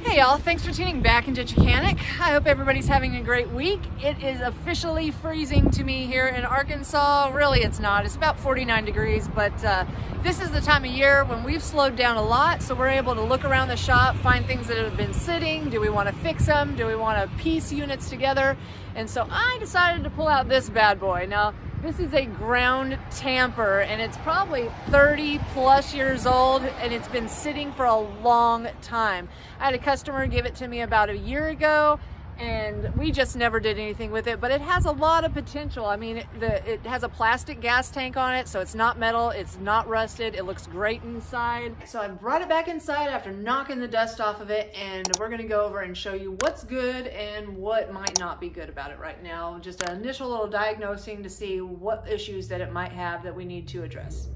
Hey y'all, thanks for tuning back into Chicanic. I hope everybody's having a great week. It is officially freezing to me here in Arkansas. Really, it's not. It's about 49 degrees, but this is the time of year when we've slowed down a lot, so we're able to look around the shop, find things that have been sitting. Do we want to fix them? Do we want to piece units together? And so I decided to pull out this bad boy. Now, this is a ground tamper, and it's probably 30 plus years old, and it's been sitting for a long time. I had a customer give it to me about a year ago, and we just never did anything with it, but it has a lot of potential. I mean, it has a plastic gas tank on it, so it's not metal, it's not rusted, it looks great inside. So I brought it back inside after knocking the dust off of it, and we're gonna go over and show you what's good and what might not be good about it right now. Just an initial little diagnosing to see what issues that it might have that we need to address.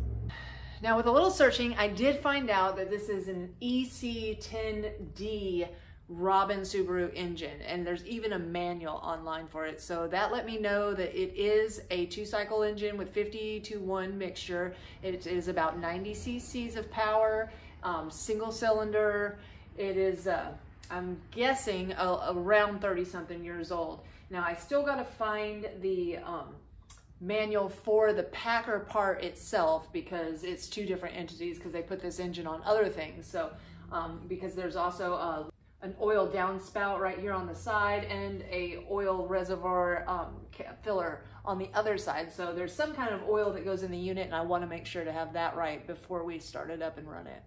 Now, with a little searching, I did find out that this is an EC10D Robin Subaru engine, and there's even a manual online for it. So that let me know that it is a 2-cycle engine with 50-to-1 mixture. It is about 90 cc's of power, single cylinder. It is, I'm guessing, around 30-something years old. Now, I still got to find the manual for the Packer part itself, because it's two different entities, because they put this engine on other things. So because there's also an oil downspout right here on the side and a oil reservoir filler on the other side. So there's some kind of oil that goes in the unit, and I want to make sure to have that right before we start it up and run it.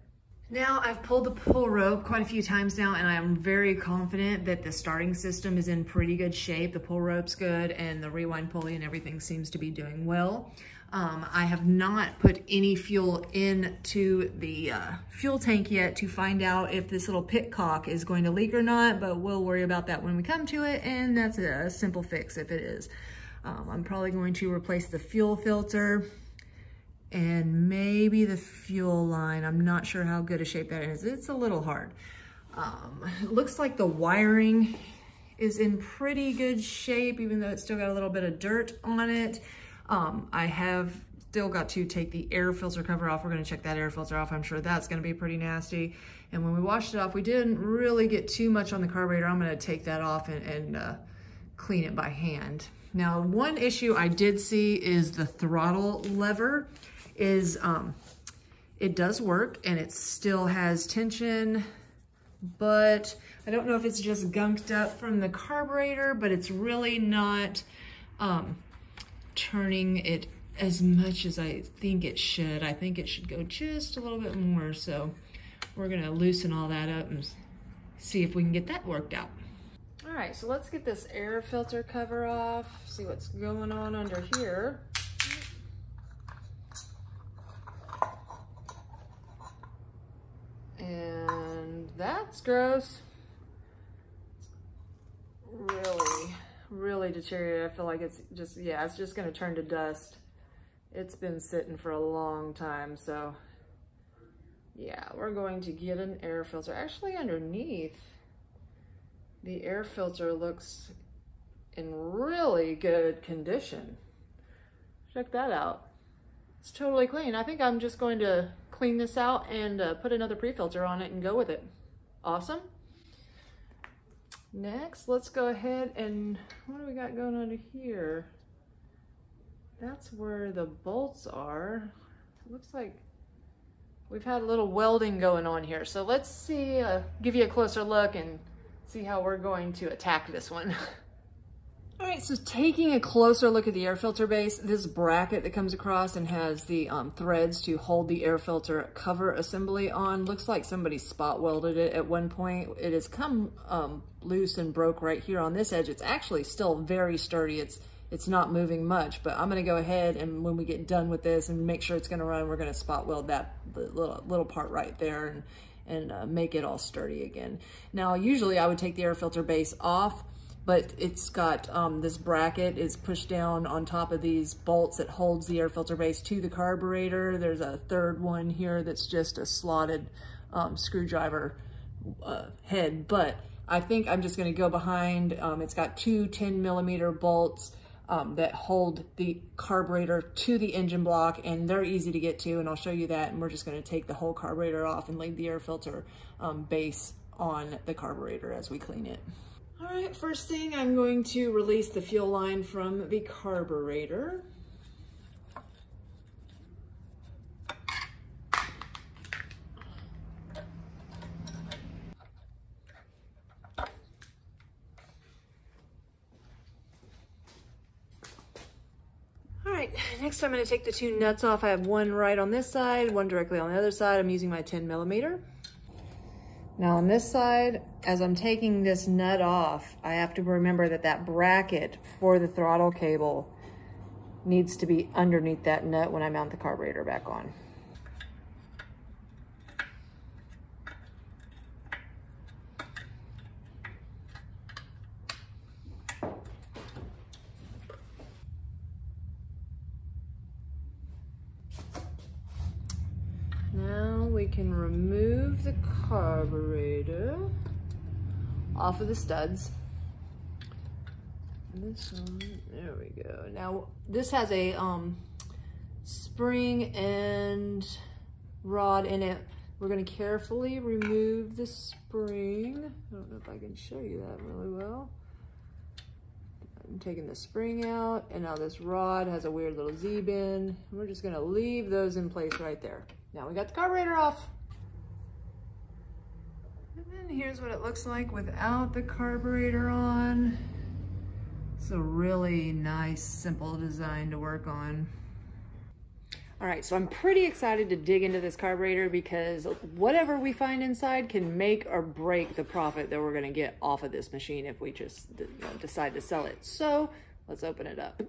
Now, I've pulled the pull rope quite a few times now, and I am very confident that the starting system is in pretty good shape. The pull rope's good, and the rewind pulley and everything seems to be doing well. I have not put any fuel into the fuel tank yet to find out if this little pit cock is going to leak or not, but we'll worry about that when we come to it, and that's a simple fix if it is. I'm probably going to replace the fuel filter and maybe the fuel line. I'm not sure how good a shape that is. It's a little hard. It looks like the wiring is in pretty good shape, even though it's still got a little bit of dirt on it. I have still got to take the air filter cover off. We're gonna check that air filter off. I'm sure that's gonna be pretty nasty. And when we washed it off, we didn't really get too much on the carburetor. I'm gonna take that off and clean it by hand. Now, one issue I did see is the throttle lever is, it does work and it still has tension, but I don't know if it's just gunked up from the carburetor, but it's really not, turning it as much as I think it should. I think it should go just a little bit more. So we're gonna loosen all that up and see if we can get that worked out. All right, so let's get this air filter cover off, see what's going on under here. And that's gross. Really deteriorated. I feel like it's just, yeah, it's just gonna turn to dust. It's been sitting for a long time, so yeah, we're going to get an air filter. Actually, underneath, the air filter looks in really good condition. Check that out. It's totally clean. I think I'm just going to clean this out and put another pre-filter on it and go with it. Awesome. Next, let's go ahead and, what do we got going under here? That's where the bolts are. It looks like we've had a little welding going on here. So let's see, give you a closer look and see how we're going to attack this one. All right, so taking a closer look at the air filter base, this bracket that comes across and has the threads to hold the air filter cover assembly on, looks like somebody spot welded it at one point. It has come loose and broke right here on this edge. It's actually still very sturdy. It's not moving much, but I'm gonna go ahead and when we get done with this and make sure it's gonna run, we're gonna spot weld that little part right there and make it all sturdy again. Now, usually I would take the air filter base off, but it's got this bracket is pushed down on top of these bolts that holds the air filter base to the carburetor. There's a third one here that's just a slotted screwdriver head, but I think I'm just gonna go behind. It's got two 10mm bolts that hold the carburetor to the engine block, and they're easy to get to, and I'll show you that. And we're just gonna take the whole carburetor off and leave the air filter base on the carburetor as we clean it. All right, first thing, I'm going to release the fuel line from the carburetor. All right, next I'm going to take the two nuts off. I have one right on this side, one directly on the other side. I'm using my 10mm. Now on this side, as I'm taking this nut off, I have to remember that that bracket for the throttle cable needs to be underneath that nut when I mount the carburetor back on. Now we can remove the carburetor off of the studs. And this one, there we go. Now this has a spring and rod in it. We're going to carefully remove the spring. I don't know if I can show you that really well. I'm taking the spring out, and now this rod has a weird little Z-bend. We're just going to leave those in place right there. Now we got the carburetor off. And then here's what it looks like without the carburetor on. It's a really nice, simple design to work on. All right, so I'm pretty excited to dig into this carburetor because whatever we find inside can make or break the profit that we're gonna get off of this machine if we just decide to sell it. So let's open it up.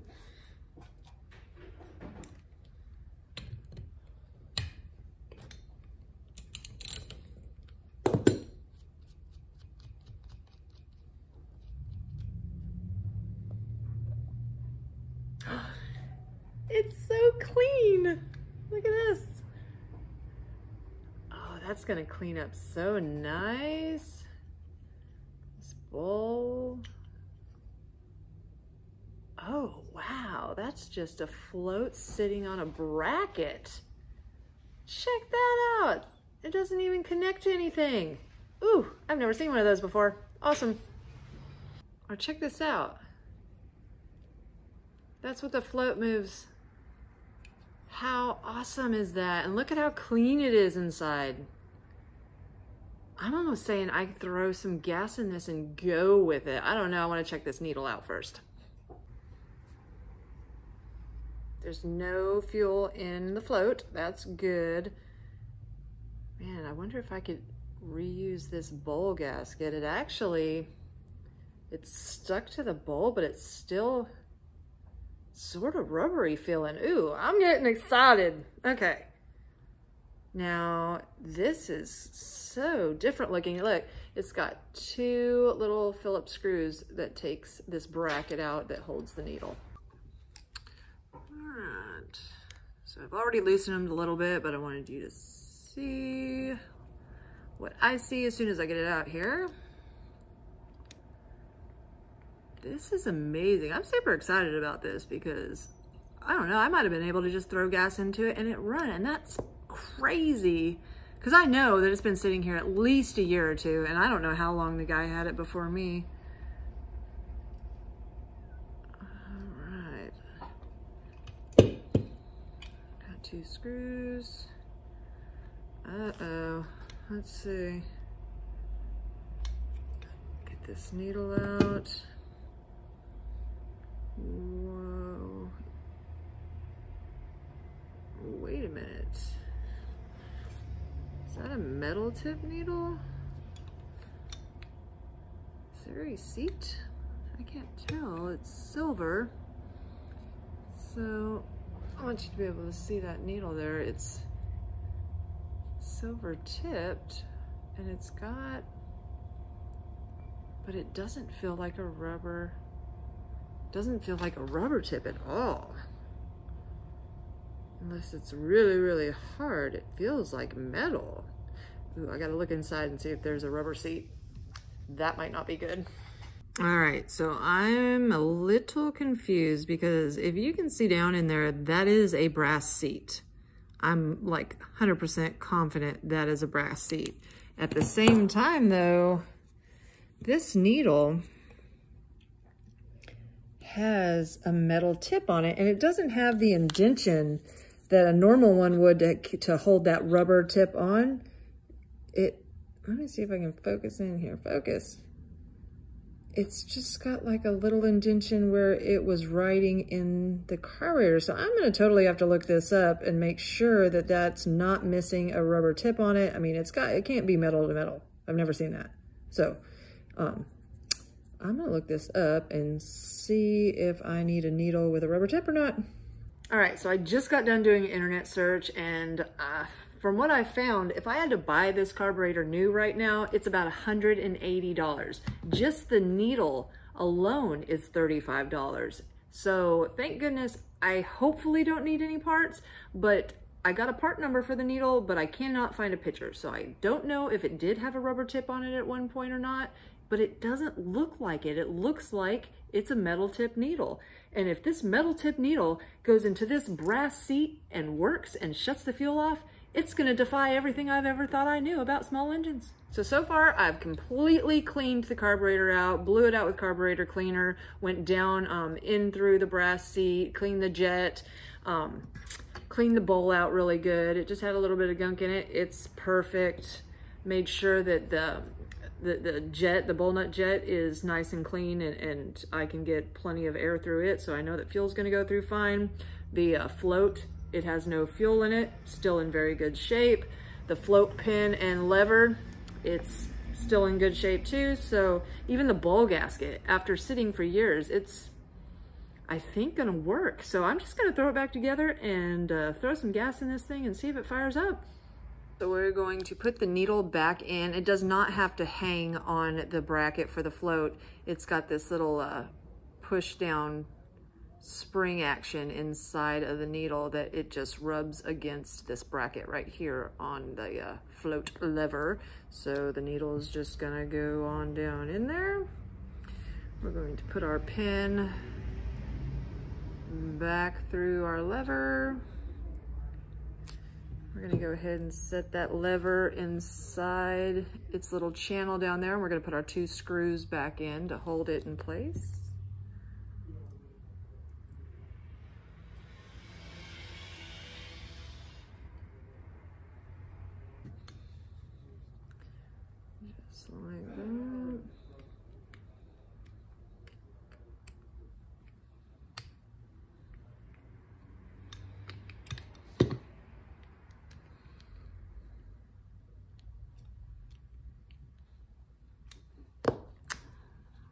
It's so clean. Look at this. Oh, that's gonna clean up so nice. This bowl. Oh, wow. That's just a float sitting on a bracket. Check that out. It doesn't even connect to anything. Ooh, I've never seen one of those before. Awesome. Oh, check this out. That's what the float moves. How awesome is that? And look at how clean it is inside. I'm almost saying I could throw some gas in this and go with it. I don't know, I want to check this needle out first. There's no fuel in the float, that's good. Man, I wonder if I could reuse this bowl gasket. It's stuck to the bowl, but it's still sort of rubbery feeling. Ooh, I'm getting excited. Okay. Now, this is so different looking. Look, it's got two little Phillips screws that takes this bracket out that holds the needle. All right. So I've already loosened them a little bit, but I wanted you to see what I see as soon as I get it out here. This is amazing. I'm super excited about this because, I don't know, I might have been able to just throw gas into it and it run, and that's crazy because I know that it's been sitting here at least a year or two, and I don't know how long the guy had it before me. All right. Got two screws. Uh-oh. Let's see. Get this needle out. Whoa. Wait a minute. Is that a metal tip needle? Is there a seat? I can't tell. It's silver. So I want you to be able to see that needle there. It's silver tipped and it's got, but it doesn't feel like a rubber. Doesn't feel like a rubber tip at all. Unless it's really, really hard, it feels like metal. Ooh, I gotta look inside and see if there's a rubber seat. That might not be good. All right, so I'm a little confused because if you can see down in there, that is a brass seat. I'm like 100% confident that is a brass seat. At the same time though, this needle has a metal tip on it, and it doesn't have the indention that a normal one would to hold that rubber tip on. Let me see if I can focus in here. Focus. It's just got like a little indention where it was writing in the carburetor. So I'm gonna totally have to look this up and make sure that that's not missing a rubber tip on it. I mean, it can't be metal to metal. I've never seen that. So I'm gonna look this up and see if I need a needle with a rubber tip or not. All right, so I just got done doing an internet search, and from what I found, if I had to buy this carburetor new right now, it's about $180. Just the needle alone is $35. So thank goodness I hopefully don't need any parts, but I got a part number for the needle, but I cannot find a picture. So I don't know if it did have a rubber tip on it at one point or not, but it doesn't look like it. It looks like it's a metal tip needle. And if this metal tip needle goes into this brass seat and works and shuts the fuel off, it's gonna defy everything I've ever thought I knew about small engines. So far I've completely cleaned the carburetor out, blew it out with carburetor cleaner, went down in through the brass seat, cleaned the jet, cleaned the bowl out really good. It just had a little bit of gunk in it. It's perfect. Made sure that the bowl nut jet is nice and clean, and I can get plenty of air through it, so I know that fuel's gonna go through fine. The float, it has no fuel in it, still in very good shape. The float pin and lever, it's still in good shape too. So even the bowl gasket, after sitting for years, it's, I think, gonna work. So I'm just gonna throw it back together and throw some gas in this thing and see if it fires up. So we're going to put the needle back in. It does not have to hang on the bracket for the float. It's got this little push down spring action inside of the needle that it just rubs against this bracket right here on the float lever. So the needle is just gonna go on down in there. We're going to put our pin back through our lever. We're gonna go ahead and set that lever inside its little channel down there. And we're gonna put our 2 screws back in to hold it in place. Just like that.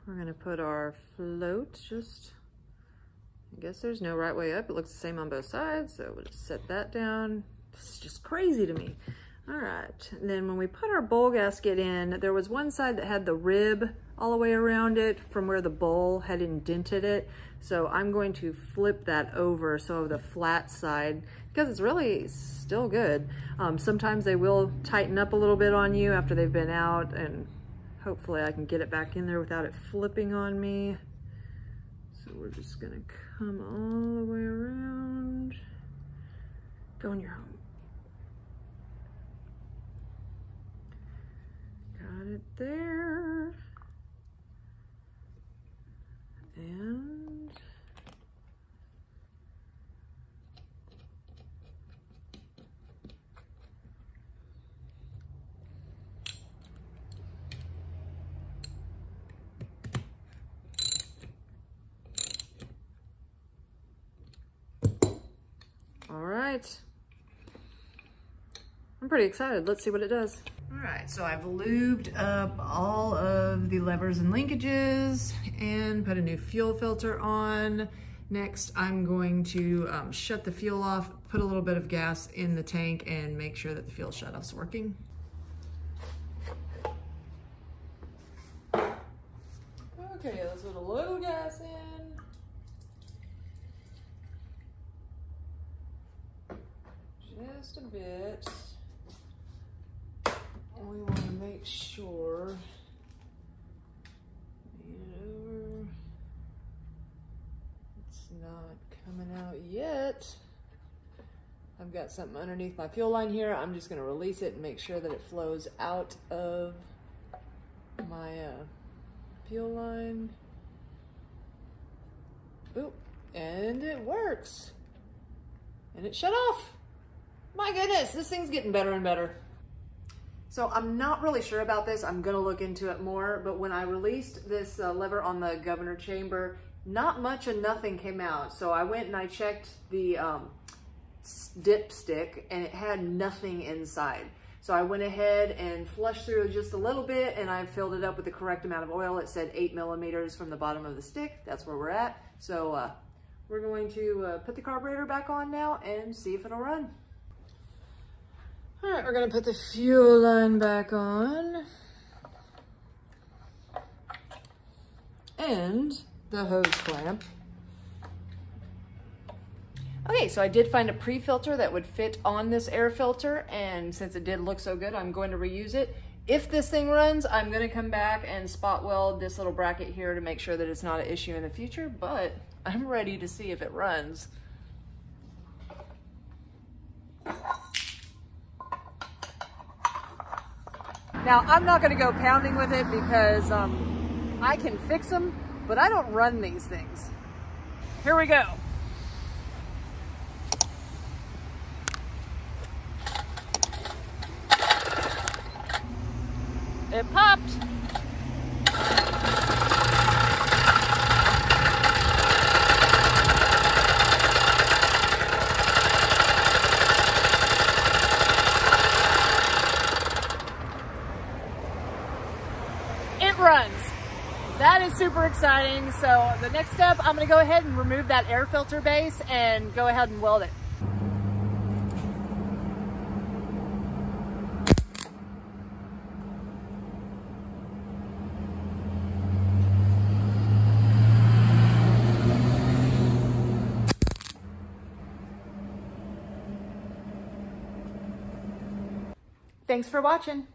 We're gonna put our float just, I guess there's no right way up. It looks the same on both sides, so we'll just set that down. This is just crazy to me. All right, and then when we put our bowl gasket in, there was one side that had the rib all the way around it from where the bowl had indented it. So I'm going to flip that over so the flat side, because it's really still good. Sometimes they will tighten up a little bit on you after they've been out, and hopefully I can get it back in there without it flipping on me. So we're just gonna come all the way around. Go in your home. Got it there. And all right, I'm pretty excited. Let's see what it does. All right, so I've lubed up all of the levers and linkages and put a new fuel filter on. Next, I'm going to shut the fuel off, put a little bit of gas in the tank, and make sure that the fuel shutoff's working. Okay, let's put a little gas in. Just a bit. And we want to make sure it's not coming out yet. I've got something underneath my fuel line here. I'm just gonna release it and make sure that it flows out of my fuel line. Oop, and it works. And it shut off. My goodness, this thing's getting better and better. So I'm not really sure about this. I'm gonna look into it more, but when I released this lever on the governor chamber, not much of nothing came out. So I went and I checked the dipstick and it had nothing inside. So I went ahead and flushed through just a little bit and I filled it up with the correct amount of oil. It said 8 millimeters from the bottom of the stick. That's where we're at. So we're going to put the carburetor back on now and see if it'll run. All right, we're gonna put the fuel line back on. And the hose clamp. Okay, so I did find a pre-filter that would fit on this air filter, and since it did look so good, I'm going to reuse it. If this thing runs, I'm gonna come back and spot weld this little bracket here to make sure that it's not an issue in the future, but I'm ready to see if it runs. Now, I'm not gonna go pounding with it because I can fix them, but I don't run these things. Here we go. It popped. It runs. That is super exciting. So the next step, I'm gonna go ahead and remove that air filter base and go ahead and weld it. Thanks for watching.